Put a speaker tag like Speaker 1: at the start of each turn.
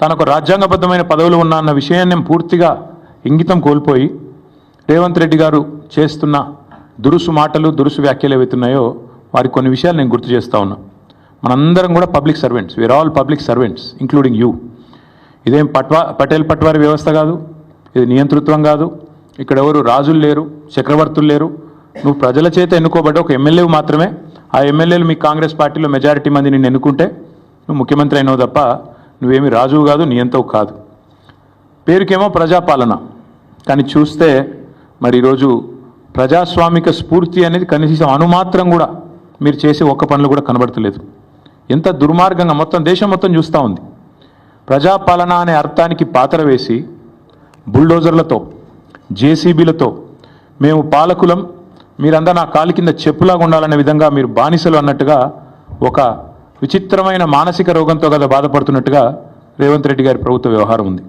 Speaker 1: తనకు రాజ్యాంగబద్ధమైన పదవులు ఉన్నా అన్న విషయాన్ని పూర్తిగా ఇంగితం కోల్పోయి రేవంత్ రెడ్డి గారు చేస్తున్న దురుసు మాటలు దురుసు వ్యాఖ్యలు ఏవైతున్నాయో వారి కొన్ని విషయాలు నేను గుర్తు చేస్తా ఉన్నా. మనందరం కూడా public servants, we are all public servants including you. ఇదేం పటేల్ పట్వారి వ్యవస్థ కాదు, ఇది నియంతృత్వం కాదు. ఇక్కడ ఎవరు రాజులు లేరు, చక్రవర్తులు లేరు. నువ్వు ప్రజల చేత ఎన్నుకోబడ్డ ఒక ఎమ్మెల్యే మాత్రమే. ఆ ఎమ్మెల్యేలు మీ కాంగ్రెస్ పార్టీలో మెజారిటీ మంది నిన్ను ఎన్నుకుంటే నువ్వు ముఖ్యమంత్రి అయినావు తప్ప నువ్వేమి రాజువు కాదు, నియంతవు కాదు. పేరుకేమో ప్రజాపాలన, కానీ చూస్తే మరి ఈరోజు ప్రజాస్వామిక స్ఫూర్తి అనేది కనీసం అణుమాత్రం కూడా మీరు చేసే ఒక్క పనులు కూడా కనబడతలేదు. ఎంత దుర్మార్గంగా మొత్తం దేశం మొత్తం చూస్తూ ఉంది. ప్రజాపాలన అనే అర్థానికి పాత్ర వేసి బుల్డోజర్లతో జేసీబీలతో మేము పాలకులం, మీరందరూ నా కాలి కింద చెప్పులాగా ఉండాలనే విధంగా మీరు బానిసలు అన్నట్టుగా ఒక విచిత్రమైన మానసిక రోగంతో కదా బాధపడుతున్నట్టుగా రేవంత్ రెడ్డి గారి ప్రభుత్వ వ్యవహారం ఉంది.